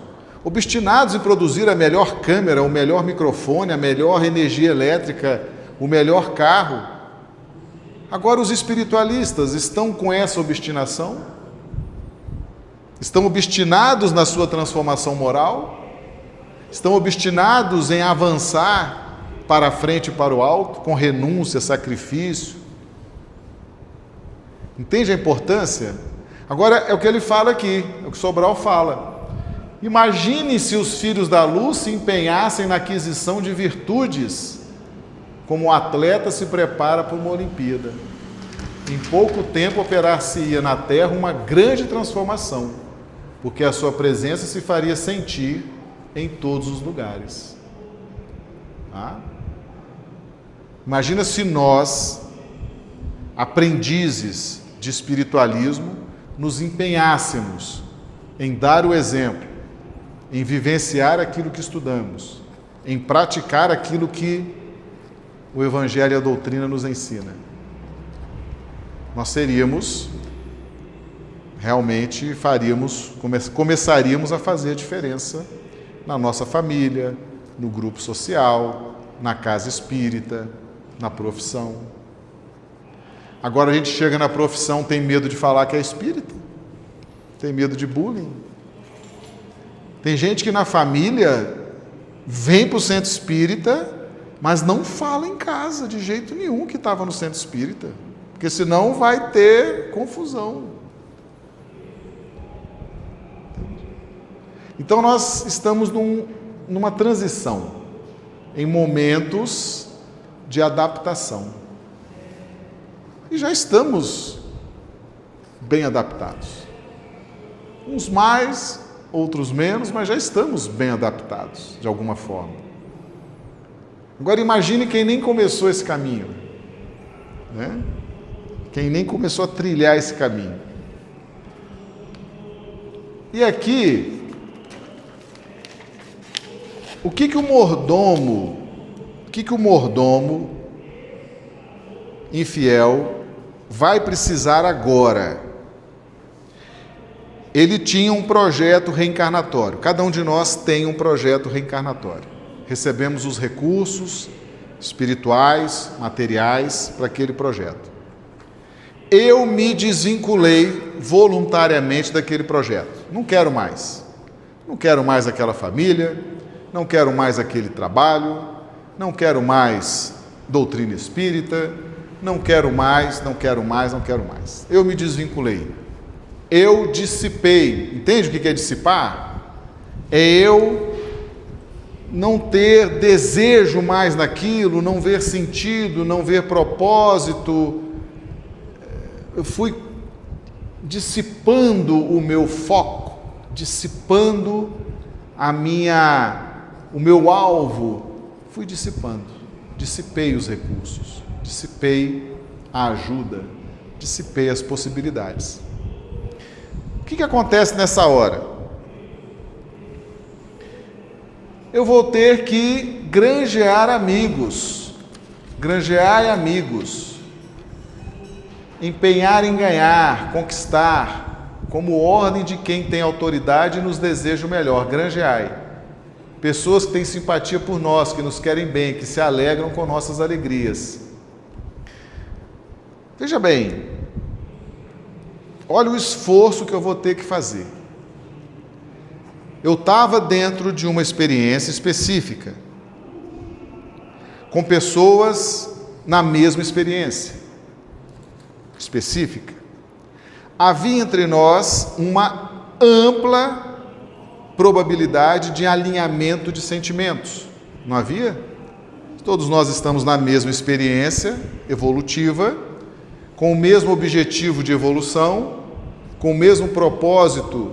em produzir a melhor câmera, o melhor microfone, a melhor energia elétrica, o melhor carro. Agora os espiritualistas estão com essa obstinação? Estão obstinados na sua transformação moral? Estão obstinados em avançar para a frente e para o alto, com renúncia, sacrifício? Entende a importância? Agora é o que ele fala aqui, é o que Sobral fala. Imagine se os filhos da luz se empenhassem na aquisição de virtudes, como o atleta se prepara para uma Olimpíada. Em pouco tempo operar-se-ia na Terra uma grande transformação, porque a sua presença se faria sentir em todos os lugares. Imagina se nós, aprendizes de espiritualismo, nos empenhássemos em dar o exemplo, em vivenciar aquilo que estudamos, em praticar aquilo que o Evangelho e a doutrina nos ensina. Nós começaríamos a fazer a diferença na nossa família, no grupo social, na casa espírita, na profissão. Agora a gente chega na profissão, tem medo de falar que é espírita, tem medo de bullying. Tem gente que na família vem para o centro espírita, mas não fala em casa de jeito nenhum que estava no centro espírita, porque senão vai ter confusão. Então nós estamos numa transição, em momentos de adaptação. E já estamos bem adaptados. Uns mais, outros menos, mas já estamos bem adaptados, de alguma forma. Agora imagine quem nem começou esse caminho, né? Quem nem começou a trilhar esse caminho. E aqui, o que o mordomo infiel vai precisar agora? Ele tinha um projeto reencarnatório. Cada um de nós tem um projeto reencarnatório. Recebemos os recursos espirituais, materiais para aquele projeto. Eu me desvinculei voluntariamente daquele projeto. Não quero mais. Não quero mais aquela família, não quero mais aquele trabalho, não quero mais doutrina espírita, não quero mais. Eu me desvinculei. eu dissipei. Entende o que é dissipar? É eu não ter desejo mais naquilo, não ver sentido, não ver propósito. Eu fui dissipando o meu foco, dissipando o meu alvo, fui dissipando, dissipei os recursos, dissipei a ajuda, dissipei as possibilidades. O que acontece nessa hora? Eu vou ter que granjear amigos, empenhar em ganhar, conquistar, como ordem de quem tem autoridade e nos deseja o melhor, granjeai. Pessoas que têm simpatia por nós, que nos querem bem, que se alegram com nossas alegrias. Veja bem, olha o esforço que eu vou ter que fazer. Eu estava dentro de uma experiência específica, com pessoas na mesma experiência específica. Havia entre nós uma ampla probabilidade de alinhamento de sentimentos. Não havia? Todos nós estamos na mesma experiência evolutiva, com o mesmo objetivo de evolução, com o mesmo propósito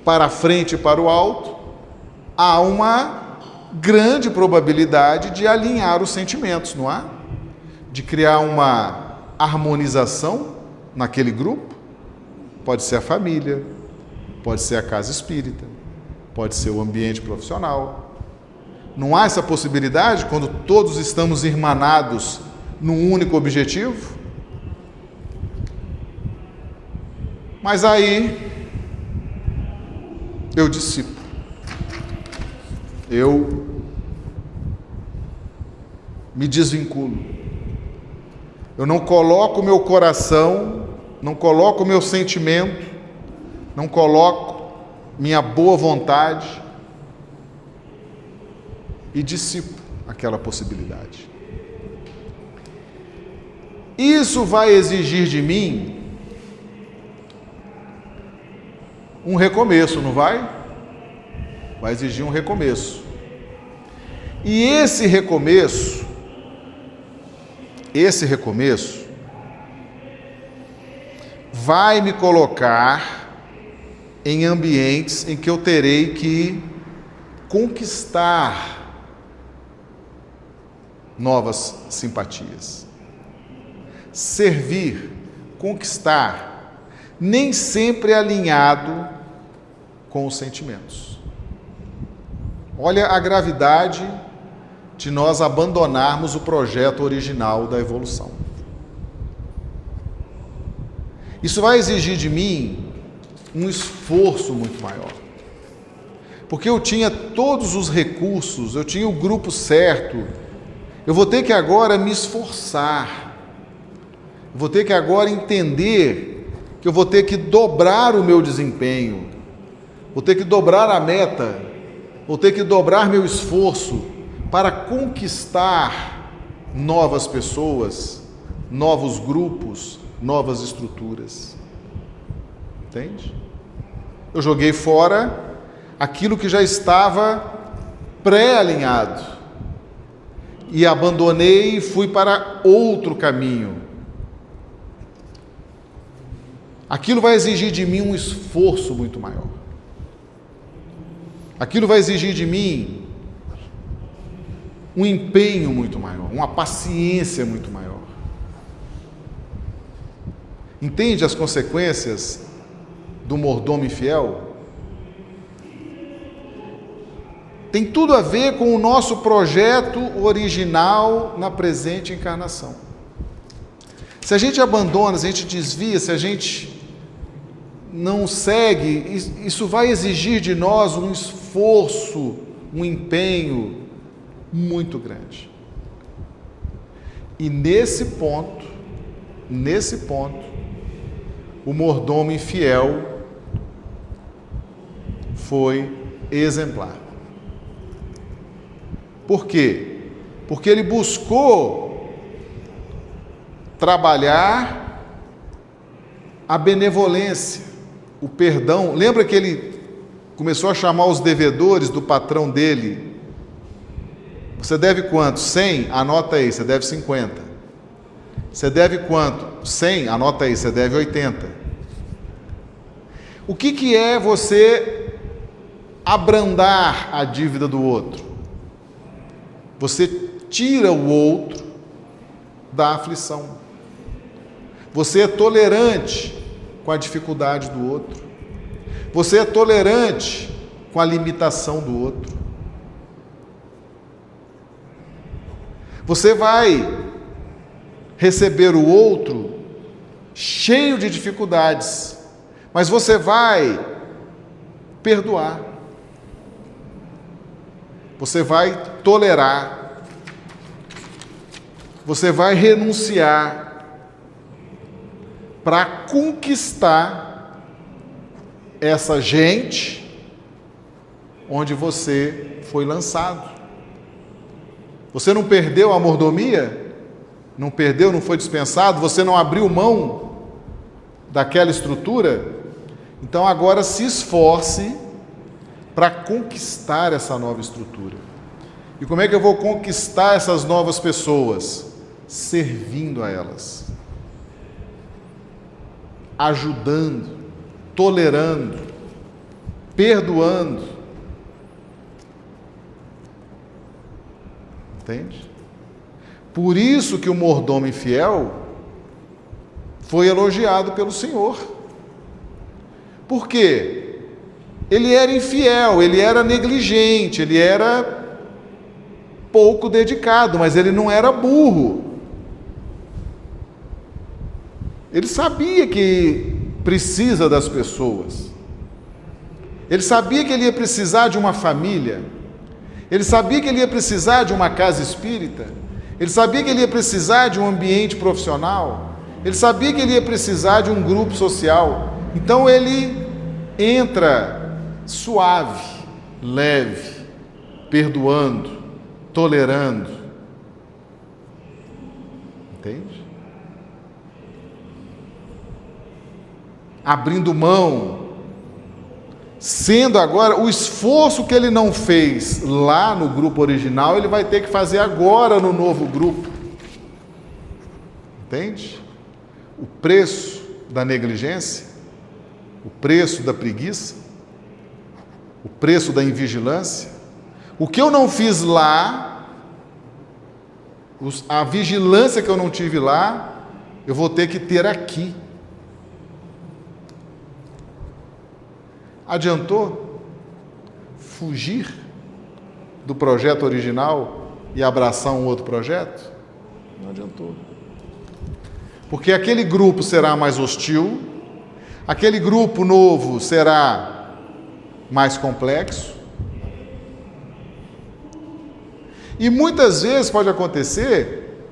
para a frente e para o alto. Há uma grande probabilidade de alinhar os sentimentos, não há? De criar uma harmonização naquele grupo. Pode ser a família, pode ser a casa espírita, pode ser o ambiente profissional. Não há essa possibilidade quando todos estamos irmanados num único objetivo? Mas aí eu dissipo. Eu me desvinculo. Eu não coloco o meu coração, não coloco o meu sentimento, não coloco minha boa vontade e dissipo aquela possibilidade. Isso vai exigir de mim um recomeço, não vai? Vai exigir um recomeço. E esse recomeço vai me colocar em ambientes em que eu terei que conquistar novas simpatias. Servir, conquistar, nem sempre alinhado com os sentimentos. Olha a gravidade de nós abandonarmos o projeto original da evolução. Isso vai exigir de mim um esforço muito maior. Porque eu tinha todos os recursos, eu tinha o grupo certo, eu vou ter que agora me esforçar, eu vou ter que agora entender que eu vou ter que dobrar o meu desempenho, vou ter que dobrar a meta, vou ter que dobrar meu esforço para conquistar novas pessoas, novos grupos, novas estruturas. Entende? Eu joguei fora aquilo que já estava pré-alinhado e abandonei e fui para outro caminho. Aquilo vai exigir de mim um esforço muito maior. Aquilo vai exigir de mim um empenho muito maior, uma paciência muito maior. Entende as consequências do mordomo infiel? Tem tudo a ver com o nosso projeto original na presente encarnação. Se a gente abandona, se a gente desvia, se a gente não segue, isso vai exigir de nós um esforço, um empenho muito grande. E nesse ponto, o mordomo infiel foi exemplar. Por quê? Porque ele buscou trabalhar a benevolência, o perdão. Lembra que ele começou a chamar os devedores do patrão dele? Você deve quanto? 100? Anota aí, você deve 50. Você deve quanto? 100? Anota aí, você deve 80. O que é você abrandar a dívida do outro? Você tira o outro da aflição. Você é tolerante com a dificuldade do outro. Você é tolerante com a limitação do outro. Você vai receber o outro cheio de dificuldades, mas você vai perdoar. Você vai tolerar. Você vai renunciar para conquistar essa gente onde você foi lançado. Você não perdeu a mordomia? Não perdeu, não foi dispensado? Você não abriu mão daquela estrutura? Então agora se esforce para conquistar essa nova estrutura. E como é que eu vou conquistar essas novas pessoas? Servindo a elas. Ajudando, tolerando, perdoando. Entende? Por isso que o mordomo infiel foi elogiado pelo Senhor. Por quê? Ele era infiel, ele era negligente, ele era pouco dedicado, mas ele não era burro. Ele sabia que precisa das pessoas. Ele sabia que ele ia precisar de uma família. Ele sabia que ele ia precisar de uma casa espírita. Ele sabia que ele ia precisar de um ambiente profissional. Ele sabia que ele ia precisar de um grupo social. Então ele entra suave, leve, perdoando, tolerando. Entende? Abrindo mão, sendo agora o esforço que ele não fez lá no grupo original, ele vai ter que fazer agora no novo grupo. Entende? O preço da negligência, o preço da preguiça, o preço da invigilância. O que eu não fiz lá, a vigilância que eu não tive lá, eu vou ter que ter aqui. Adiantou fugir do projeto original e abraçar um outro projeto? Não adiantou. Porque aquele grupo será mais hostil, aquele grupo novo será mais complexo. E muitas vezes pode acontecer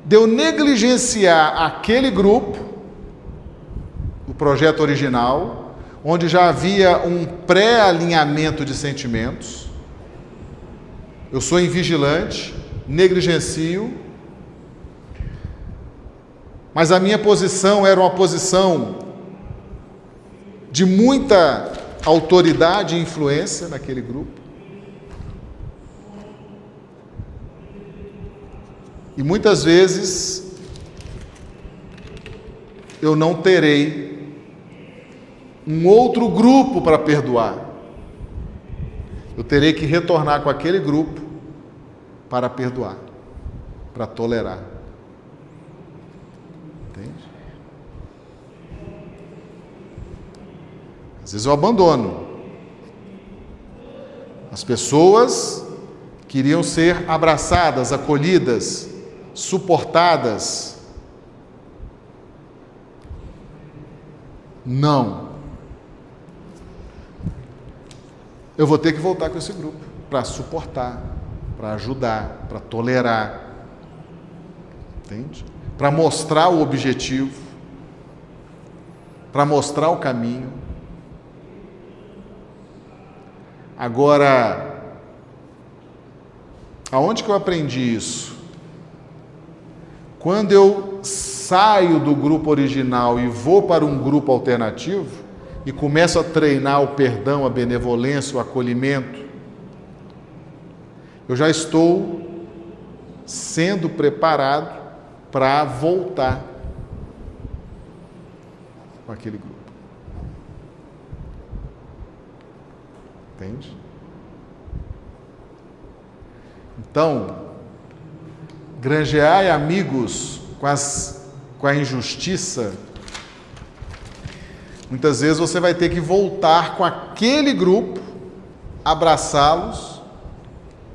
de eu negligenciar aquele grupo, o projeto original, onde já havia um pré-alinhamento de sentimentos. Eu sou invigilante, negligencio, mas a minha posição era uma posição de muita autoridade e influência naquele grupo. E muitas vezes eu não terei um outro grupo para perdoar. Eu terei que retornar com aquele grupo para perdoar, para tolerar. Entende? Às vezes eu abandono. As pessoas queriam ser abraçadas, acolhidas, suportadas. Não. Eu vou ter que voltar com esse grupo para suportar, para ajudar, para tolerar, entende? Para mostrar o objetivo, para mostrar o caminho. Agora, aonde que eu aprendi isso? Quando eu saio do grupo original e vou para um grupo alternativo, e começo a treinar o perdão, a benevolência, o acolhimento, eu já estou sendo preparado para voltar com aquele grupo. Entende? Então, granjeai amigos com a injustiça, muitas vezes você vai ter que voltar com aquele grupo, abraçá-los,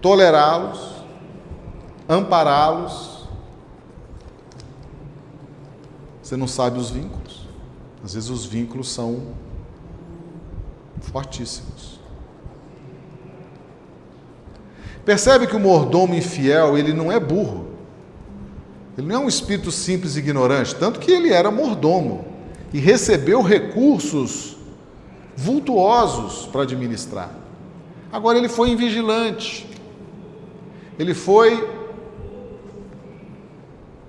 tolerá-los, ampará-los. Você não sabe os vínculos. Às vezes os vínculos são fortíssimos. Percebe que o mordomo infiel, ele não é burro. Ele não é um espírito simples e ignorante, tanto que ele era mordomo e recebeu recursos vultuosos para administrar. Agora ele foi invigilante. Ele foi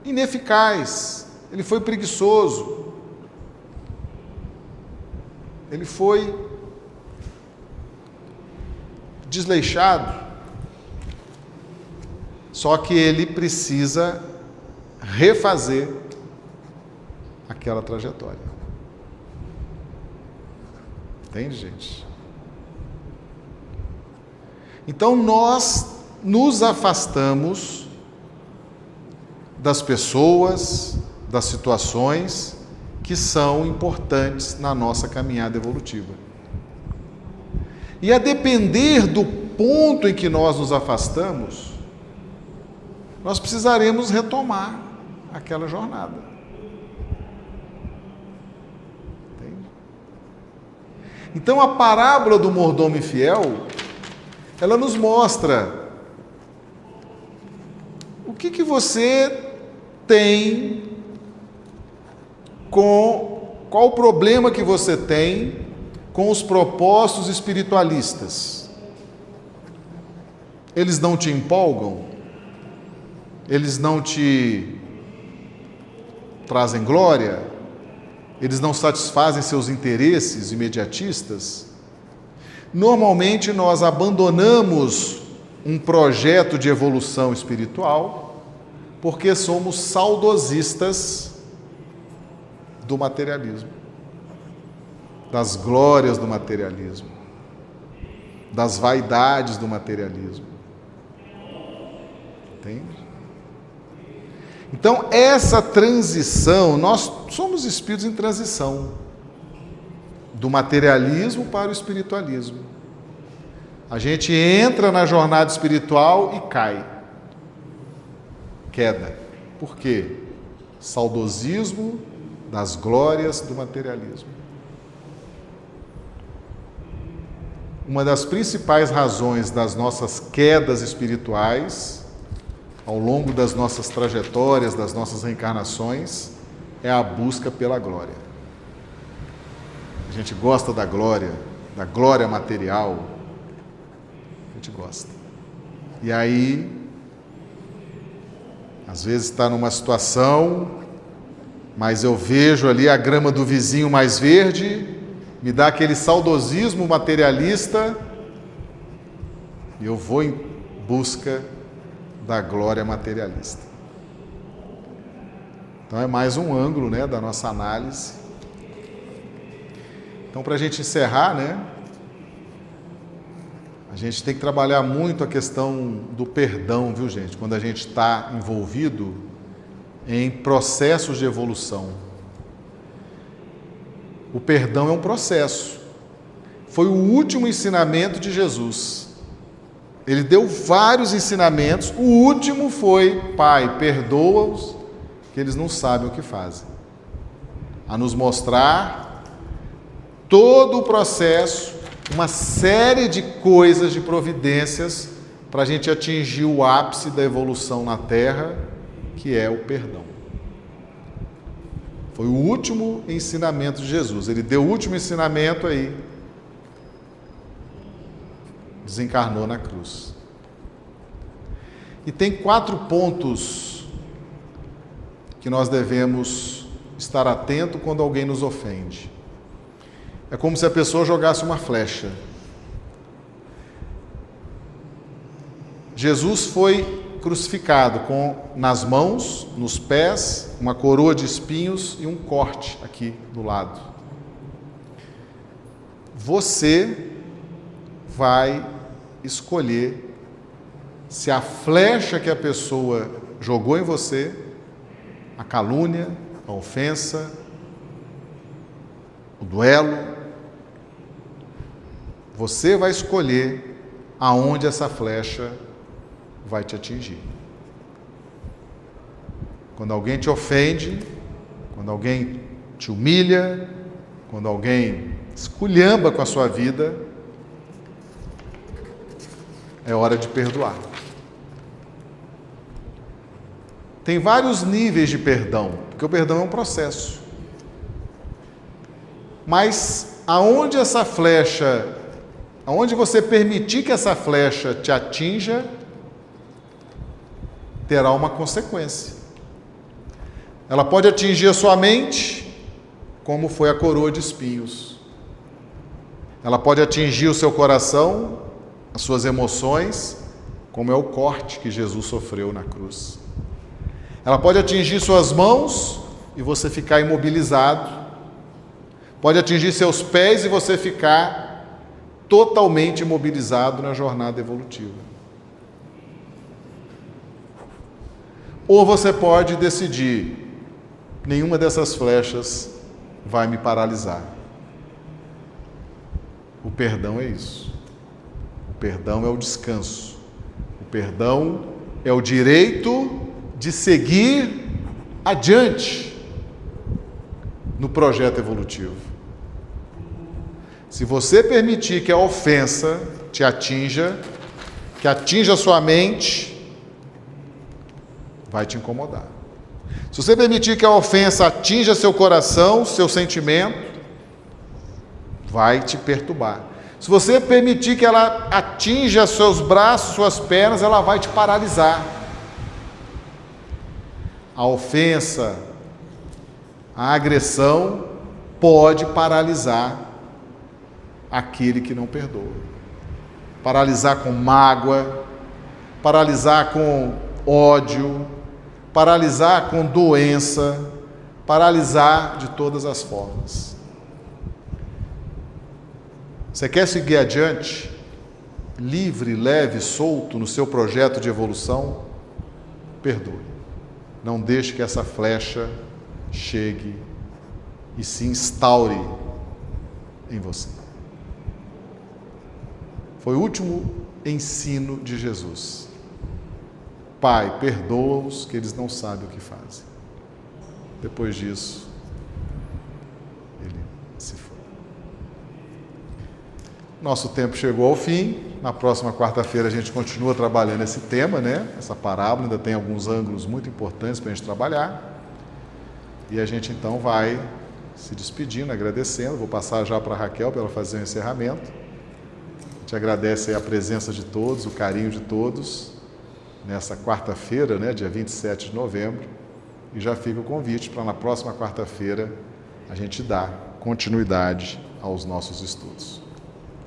ineficaz, ele foi preguiçoso, ele foi desleixado. Só que ele precisa refazer aquela trajetória. Entende, gente? Então nós nos afastamos das pessoas, das situações que são importantes na nossa caminhada evolutiva. E a depender do ponto em que nós nos afastamos, nós precisaremos retomar aquela jornada. Entende? Então a parábola do mordomo infiel, ela nos mostra o que você tem qual o problema que você tem com os propósitos espiritualistas. Eles não te empolgam? Eles não te trazem glória? Eles não satisfazem seus interesses imediatistas? Normalmente nós abandonamos um projeto de evolução espiritual porque somos saudosistas do materialismo, das glórias do materialismo, das vaidades do materialismo. Entende? Então, essa transição, nós somos espíritos em transição do materialismo para o espiritualismo. A gente entra na jornada espiritual e cai. Queda. Por quê? Saudosismo das glórias do materialismo. Uma das principais razões das nossas quedas espirituais, ao longo das nossas trajetórias, das nossas reencarnações, é a busca pela glória. A gente gosta da glória material. A gente gosta. E aí, às vezes está numa situação, mas eu vejo ali a grama do vizinho mais verde, me dá aquele saudosismo materialista, e eu vou em busca da glória materialista. Então é mais um ângulo, né, da nossa análise. Então, para a gente encerrar, né, a gente tem que trabalhar muito a questão do perdão, viu, gente? Quando a gente está envolvido em processos de evolução. O perdão é um processo. Foi o último ensinamento de Jesus. Ele deu vários ensinamentos. O último foi: Pai, perdoa-os, que eles não sabem o que fazem. A nos mostrar todo o processo, uma série de coisas, de providências, para a gente atingir o ápice da evolução na Terra, que é o perdão. Foi o último ensinamento de Jesus. Ele deu o último ensinamento aí, desencarnou na cruz. E tem 4 pontos que nós devemos estar atento quando alguém nos ofende. É como se a pessoa jogasse uma flecha. Jesus foi crucificado com nas mãos, nos pés, uma coroa de espinhos e um corte aqui do lado. Você vai escolher se a flecha que a pessoa jogou em você, a calúnia, a ofensa, o duelo, você vai escolher aonde essa flecha vai te atingir. Quando alguém te ofende, quando alguém te humilha, quando alguém esculhamba com a sua vida, é hora de perdoar. Tem vários níveis de perdão, porque o perdão é um processo. Mas aonde essa flecha, aonde você permitir que essa flecha te atinja, terá uma consequência. Ela pode atingir a sua mente, como foi a coroa de espinhos. Ela pode atingir o seu coração, as suas emoções, como é o corte que Jesus sofreu na cruz. Ela pode atingir suas mãos e você ficar imobilizado. Pode atingir seus pés e você ficar totalmente imobilizado na jornada evolutiva. Ou você pode decidir, nenhuma dessas flechas vai me paralisar. O perdão é isso. O perdão é o descanso. O perdão é o direito de seguir adiante no projeto evolutivo. Se você permitir que a ofensa te atinja, que atinja a sua mente, vai te incomodar. Se você permitir que a ofensa atinja seu coração, seu sentimento, vai te perturbar. Se você permitir que ela atinja seus braços, suas pernas, ela vai te paralisar. A ofensa, a agressão pode paralisar aquele que não perdoa. Paralisar com mágoa, paralisar com ódio, paralisar com doença, paralisar de todas as formas. Você quer seguir adiante, livre, leve, solto no seu projeto de evolução? Perdoe. Não deixe que essa flecha chegue e se instaure em você. Foi o último ensino de Jesus. Pai, perdoa-os que eles não sabem o que fazem. Depois disso, ele se foi. Nosso tempo chegou ao fim. Na próxima quarta-feira a gente continua trabalhando esse tema, né? Essa parábola ainda tem alguns ângulos muito importantes para a gente trabalhar. E a gente então vai se despedindo, agradecendo. Vou passar já para a Raquel para ela fazer o encerramento. A gente agradece aí a presença de todos, o carinho de todos, nessa quarta-feira, né, dia 27 de novembro. E já fica o convite para na próxima quarta-feira a gente dar continuidade aos nossos estudos.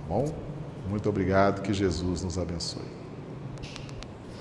Tá bom? Muito obrigado, que Jesus nos abençoe.